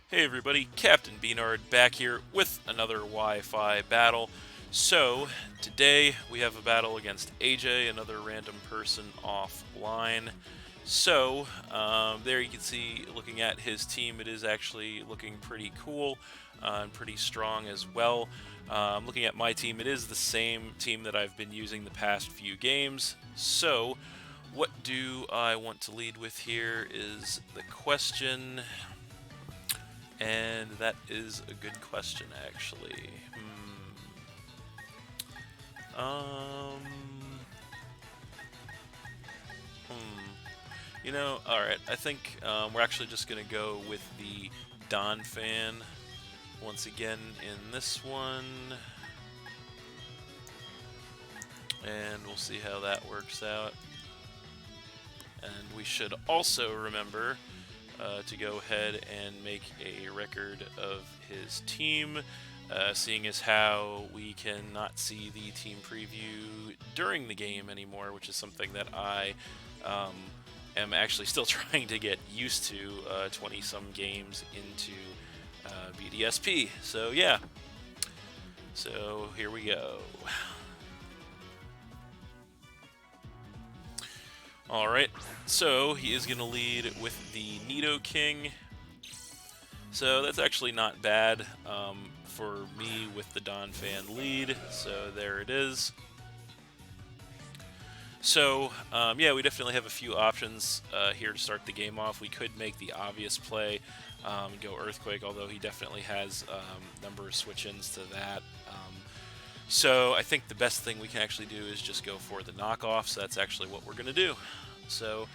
Hey everybody, Captain B-Nard back here with another Wi-Fi battle. So, today we have a battle against AJ, another random person offline. So, there you can see, looking at his team, it is actually looking pretty cool and pretty strong as well. Looking at my team, it is the same team that I've been using the past few games. So, what do I want to lead with here is the question. And that is a good question, actually. Um. Alright, I think we're actually just going to go with the Don fan once again in this one. And we'll see how that works out. And we should also remember to go ahead and make a record of his team, seeing as how we cannot see the team preview during the game anymore, which is something that I am actually still trying to get used to 20-some games into BDSP. So yeah, so here we go. Alright, so he is going to lead with the Nidoking. So that's actually not bad for me with the Don fan lead, so there it is. So, yeah, we definitely have a few options here to start the game off. We could make the obvious play and go Earthquake, although he definitely has a number of switch-ins to that. So I think the best thing we can actually do is just go for the knockoff, so that's actually what we're going to do. So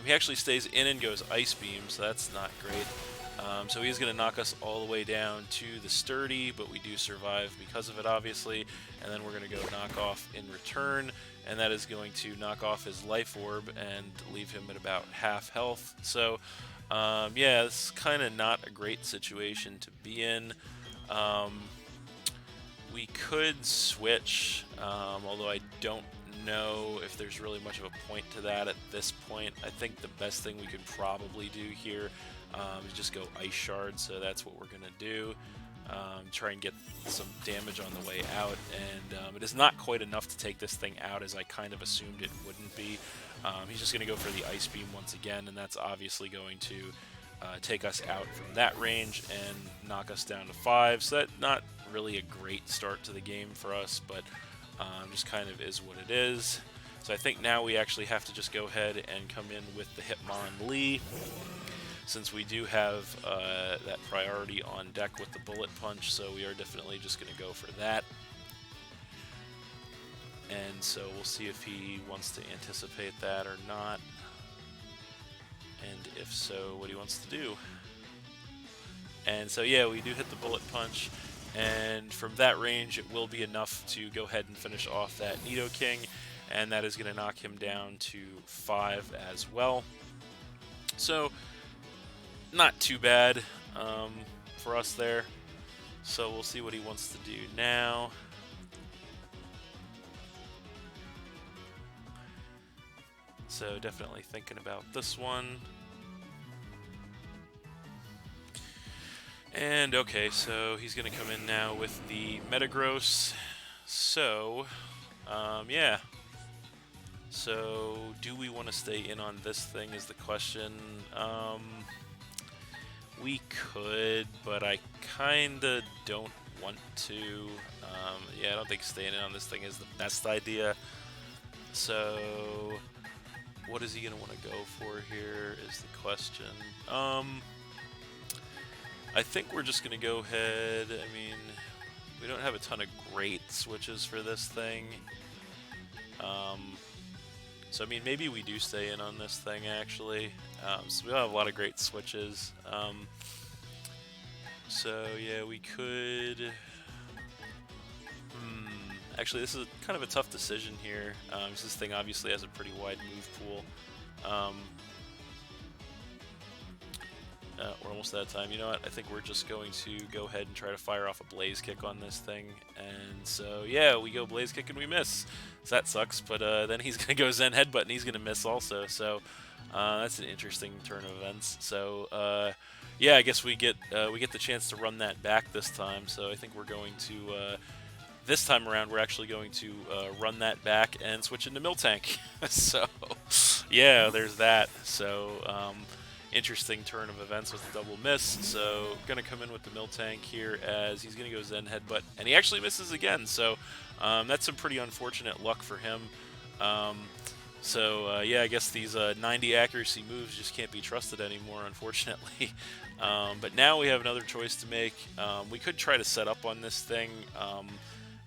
he actually stays in and goes Ice Beam, so that's not great. So he's going to knock us all the way down to the Sturdy, but we do survive because of it, obviously. And then we're going to go knockoff in return, and that is going to knock off his Life Orb and leave him at about half health. So yeah, this is kind of not a great situation to be in. We could switch, although I don't know if there's really much of a point to that at this point. I think the best thing we could probably do here is just go Ice Shard, so that's what we're going to do. Try and get some damage on the way out, and it is not quite enough to take this thing out, as I kind of assumed it wouldn't be. He's just going to go for the Ice Beam once again, and that's obviously going to take us out from that range and knock us down to 5, so that's not really a great start to the game for us, but just kind of is what it is. So I think now we actually have to just go ahead and come in with the Hitmonlee, since we do have that priority on deck with the Bullet Punch, so we are definitely just going to go for that. And so we'll see if he wants to anticipate that or not, and if so, what he wants to do. And so yeah, we do hit the Bullet Punch, and from that range it will be enough to go ahead and finish off that Nidoking, and that is going to knock him down to 5 as well. So not too bad for us there. So we'll see what he wants to do now. So definitely thinking about this one. And okay, so he's going to come in now with the Metagross. So, yeah. So, do we want to stay in on this thing is the question. We could, but I kind of don't want to. Yeah, I don't think staying in on this thing is the best idea. So, what is he going to want to go for here is the question. I think we're just going to go ahead. I mean, we don't have a ton of great switches for this thing. So, I mean, maybe we do stay in on this thing, actually. So we don't have a lot of great switches. So, yeah, we could... Actually, this is kind of a tough decision here. This thing obviously has a pretty wide move pool. We're almost out of time. You know what? I think we're just going to go ahead and try to fire off a Blaze Kick on this thing. And so, yeah, we go Blaze Kick and we miss. So that sucks, but then he's going to go Zen Headbutt and he's going to miss also. So, That's an interesting turn of events. So yeah, I guess we get the chance to run that back this time. So I think we're going to this time around we're actually going to run that back and switch into Miltank. So yeah, there's that. So interesting turn of events with the double miss. So gonna come in with the Miltank here as he's gonna go Zen Headbutt, and he actually misses again. So that's some pretty unfortunate luck for him. So yeah, I guess these 90 accuracy moves just can't be trusted anymore, unfortunately. But now we have another choice to make. We could try to set up on this thing.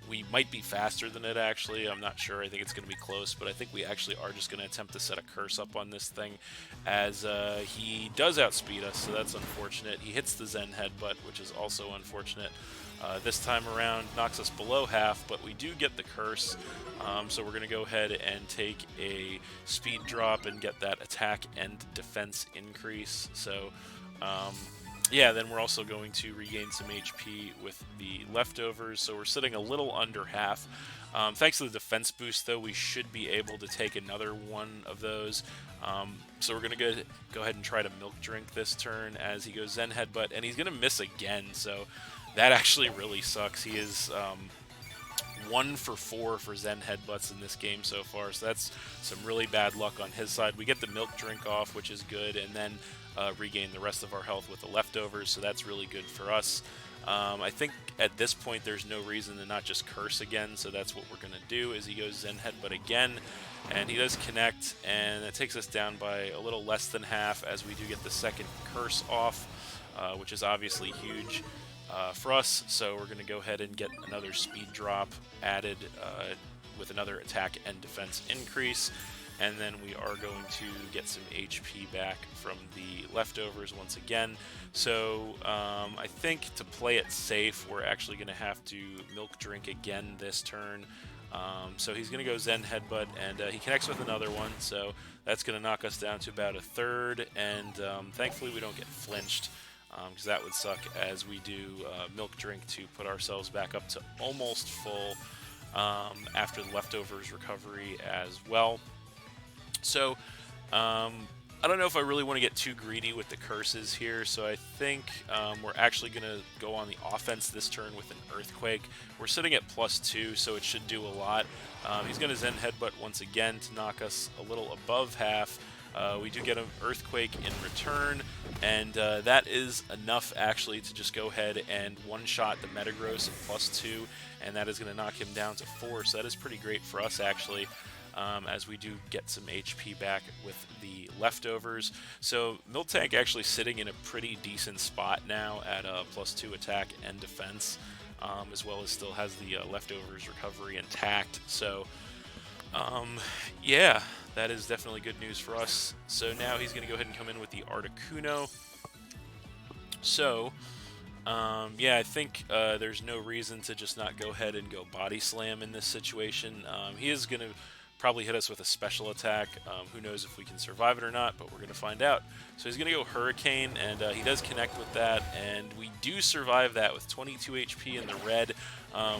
We might be faster than it, actually. I'm not sure. I think it's going to be close, but I think we actually are just going to attempt to set a curse up on this thing, as he does outspeed us, so that's unfortunate. He hits the Zen Headbutt, which is also unfortunate. This time around knocks us below half, but we do get the curse, so we're going to go ahead and take a speed drop and get that attack and defense increase. So yeah, then we're also going to regain some HP with the leftovers, so we're sitting a little under half. Thanks to the defense boost, though, we should be able to take another one of those. So we're going to go ahead and try to Milk Drink this turn as he goes Zen Headbutt, and he's going to miss again, so that actually really sucks. He is 1 for 4 for Zen Headbutts in this game so far, so that's some really bad luck on his side. We get the Milk Drink off, which is good, and then regain the rest of our health with the leftovers, so that's really good for us. I think at this point there's no reason to not just curse again, so that's what we're going to do. Is he goes Zen Headbutt again, and he does connect, and it takes us down by a little less than half as we do get the second curse off, which is obviously huge for us. So we're going to go ahead and get another speed drop added with another attack and defense increase. And then we are going to get some HP back from the leftovers once again. So I think to play it safe, we're actually going to have to Milk Drink again this turn. So he's going to go Zen Headbutt, and he connects with another one. So that's going to knock us down to about a third. And thankfully we don't get flinched, because that would suck, as we do Milk Drink to put ourselves back up to almost full after the leftovers recovery as well. So, I don't know if I really want to get too greedy with the curses here, so I think we're actually going to go on the offense this turn with an Earthquake. We're sitting at +2, so it should do a lot. He's going to Zen Headbutt once again to knock us a little above half. We do get an Earthquake in return, and that is enough actually to just go ahead and one-shot the Metagross at +2, and that is going to knock him down to 4, so that is pretty great for us actually. As we do get some HP back with the leftovers. So Miltank actually sitting in a pretty decent spot now at a +2 attack and defense, as well as still has the leftovers recovery intact. So yeah, that is definitely good news for us. So now he's going to go ahead and come in with the Articuno. So yeah, I think there's no reason to just not go ahead and go Body Slam in this situation. He is going to probably hit us with a special attack. Who knows if we can survive it or not, but we're going to find out. So he's going to go Hurricane, and he does connect with that, and we do survive that with 22 HP in the red.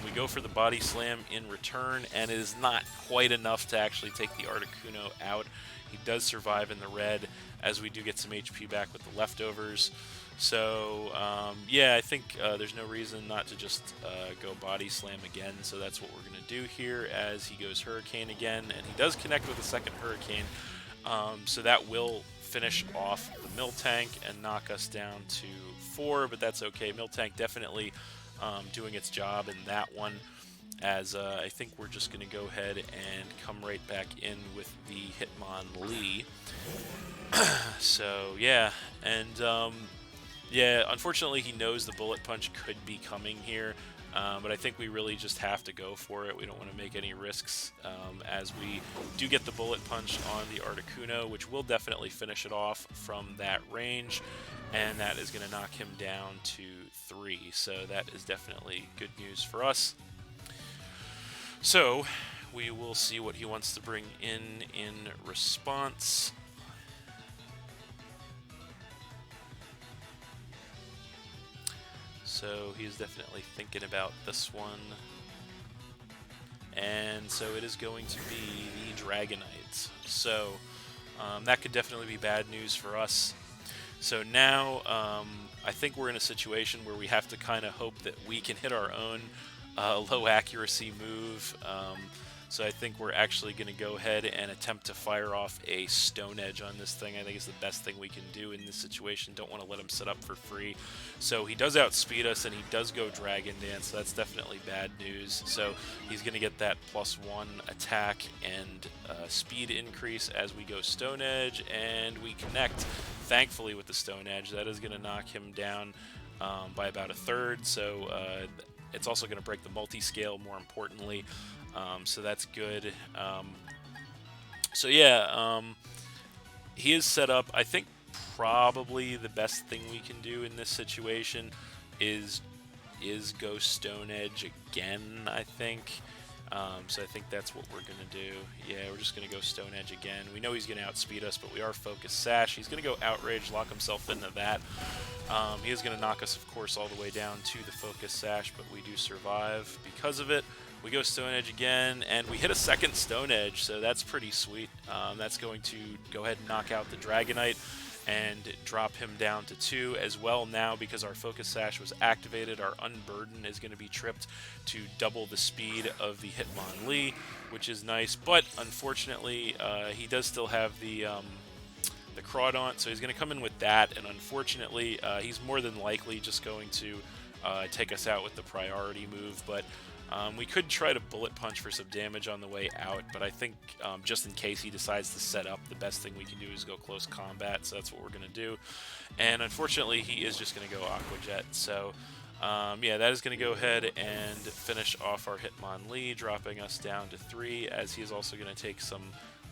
We go for the Body Slam in return, and it is not quite enough to actually take the Articuno out. He does survive in the red, as we do get some HP back with the leftovers. So yeah, I think there's no reason not to just go Body Slam again, so that's what we're going to do here as he goes Hurricane again, and he does connect with a second Hurricane, so that will finish off the Miltank and knock us down to 4, but that's okay. Miltank definitely doing its job in that one, as I think we're just going to go ahead and come right back in with the Hitmonlee. So yeah, and yeah, unfortunately he knows the Bullet Punch could be coming here, but I think we really just have to go for it. We don't want to make any risks, as we do get the Bullet Punch on the Articuno, which will definitely finish it off from that range, and that is going to knock him down to 3, so that is definitely good news for us. So we will see what he wants to bring in response. So he's definitely thinking about this one. And so it is going to be the Dragonite. So That could definitely be bad news for us. So now I think we're in a situation where we have to kind of hope that we can hit our own low accuracy move. So I think we're actually going to go ahead and attempt to fire off a Stone Edge on this thing. I think is the best thing we can do in this situation. Don't want to let him sit up for free. So he does outspeed us, and he does go Dragon Dance. So that's definitely bad news. So he's going to get that +1 attack and speed increase as we go Stone Edge, and we connect, thankfully, with the Stone Edge. That is going to knock him down by about a third. So it's also going to break the multi-scale, more importantly. So that's good. So yeah, he is set up. I think probably the best thing we can do in this situation is go Stone Edge again, I think. So I think that's what we're going to do. Yeah, we're just going to go Stone Edge again. We know he's going to outspeed us, but we are Focus Sash. He's going to go Outrage, lock himself into that. He is going to knock us, of course, all the way down to the Focus Sash, but we do survive because of it. We go Stone Edge again, and we hit a second Stone Edge, so that's pretty sweet. That's going to go ahead and knock out the Dragonite and drop him down to 2 as well. Now, because our Focus Sash was activated, our Unburden is going to be tripped to double the speed of the Hitmonlee, which is nice. But unfortunately, he does still have the Crawdaunt, so he's going to come in with that. And unfortunately, he's more than likely just going to take us out with the priority move. But we could try to Bullet Punch for some damage on the way out, but I think just in case he decides to set up, the best thing we can do is go close combat, so that's what we're going to do. And unfortunately, he is just going to go Aqua Jet, so yeah, that is going to go ahead and finish off our Hitmonlee, dropping us down to 3, as he is also going to take some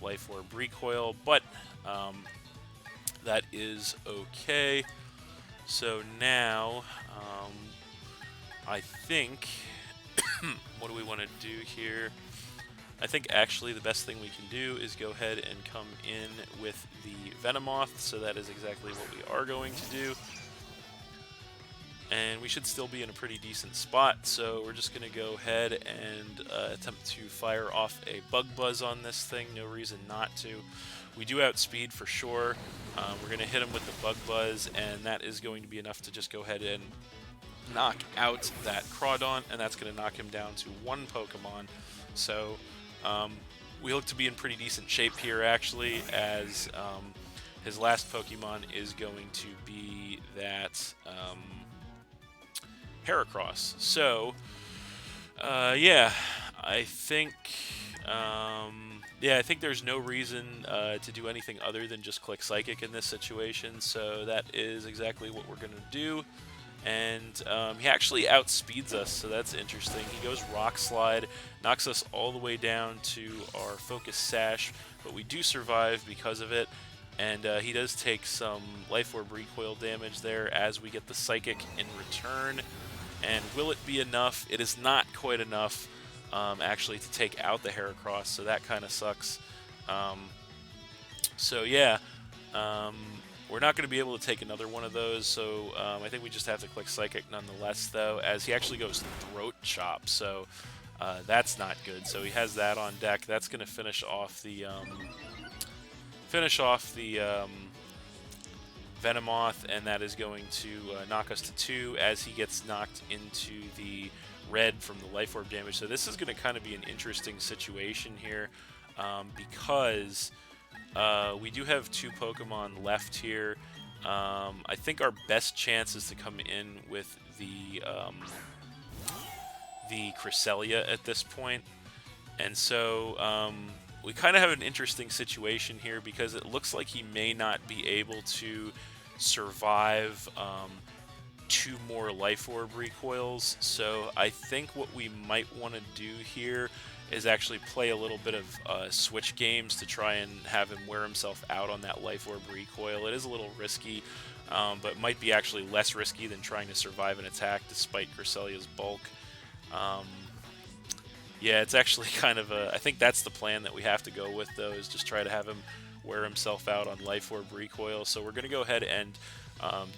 Life Orb Recoil, but that is okay. So now, I think... what do we want to do here? I think actually the best thing we can do is go ahead and come in with the Venomoth, so that is exactly what we are going to do. And we should still be in a pretty decent spot, so we're just going to go ahead and attempt to fire off a Bug Buzz on this thing. No reason not to. We do outspeed for sure. We're going to hit him with the Bug Buzz, and that is going to be enough to just go ahead and knock out that Crawdaunt, and that's going to knock him down to 1 Pokemon. So we look to be in pretty decent shape here, actually, as his last Pokemon is going to be that Heracross. So yeah, I think I think there's no reason to do anything other than just click Psychic in this situation. So that is exactly what we're going to do. And he actually outspeeds us, so that's interesting. He goes Rock Slide, knocks us all the way down to our Focus Sash, but we do survive because of it. And he does take some Life Orb Recoil damage there as we get the Psychic in return. And will it be enough? It is not quite enough, actually, to take out the Heracross, so that kind of sucks. So yeah. We're not going to be able to take another one of those, so I think we just have to click Psychic nonetheless, though, as he actually goes Throat Chop, so that's not good. So he has that on deck. That's going to finish off the Venomoth, and that is going to knock us to 2 as he gets knocked into the red from the Life Orb damage. So this is going to kind of be an interesting situation here because... we do have 2 Pokemon left here. I think our best chance is to come in with the Cresselia at this point. And so we kind of have an interesting situation here because it looks like he may not be able to survive 2 more Life Orb recoils. So I think what we might want to do here is actually play a little bit of switch games to try and have him wear himself out on that Life Orb recoil. It is a little risky, but might be actually less risky than trying to survive an attack despite Cresselia's bulk. Yeah, it's actually kind of I think that's the plan that we have to go with, though, is just try to have him wear himself out on Life Orb recoil. So we're going to go ahead and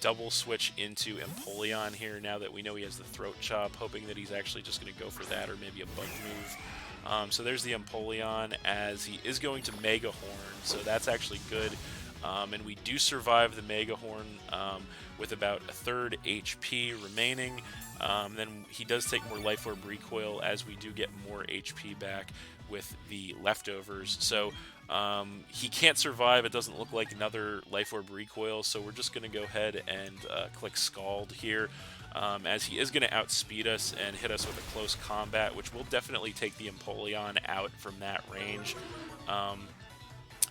Double switch into Empoleon here now that we know he has the Throat Chop, hoping that he's actually just going to go for that or maybe a Bug move. So there's the Empoleon, as he is going to Mega Horn, so that's actually good. And we do survive the Mega Horn with about a third HP remaining. Then he does take more Life Orb recoil, as we do get more HP back with the leftovers. So he can't survive. It doesn't look like another Life Orb recoil, so we're just going to go ahead and click Scald here, as he is going to outspeed us and hit us with a close combat, which will definitely take the Empoleon out from that range.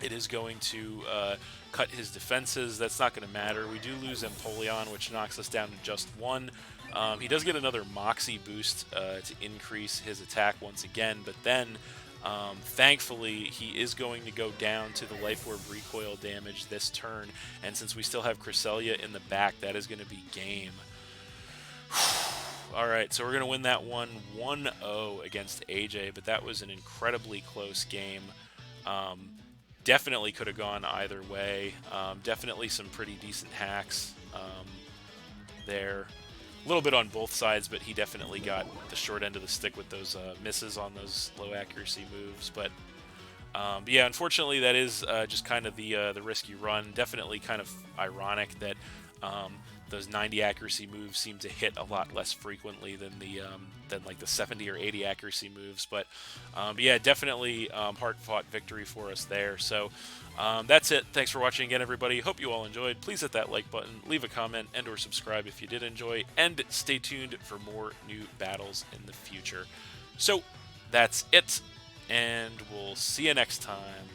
It is going to cut his defenses. That's not going to matter. We do lose Empoleon, which knocks us down to just 1. He does get another Moxie boost to increase his attack once again, but then thankfully he is going to go down to the Life Orb recoil damage this turn, and since we still have Cresselia in the back, that is going to be game. Alright, so we're going to win that one 1-0 against AJ, but that was an incredibly close game. Definitely could have gone either way. Definitely some pretty decent hacks there. A little bit on both sides, but he definitely got the short end of the stick with those misses on those low accuracy moves. But yeah, unfortunately, that is just kind of the risk you run. Definitely kind of ironic that those 90 accuracy moves seem to hit a lot less frequently than like the 70 or 80 accuracy moves. But yeah, definitely hard-fought victory for us there. So that's it. Thanks for watching again, everybody. Hope you all enjoyed. Please hit that like button, leave a comment, and or subscribe if you did enjoy, and stay tuned for more new battles in the future. So that's it, and we'll see you next time.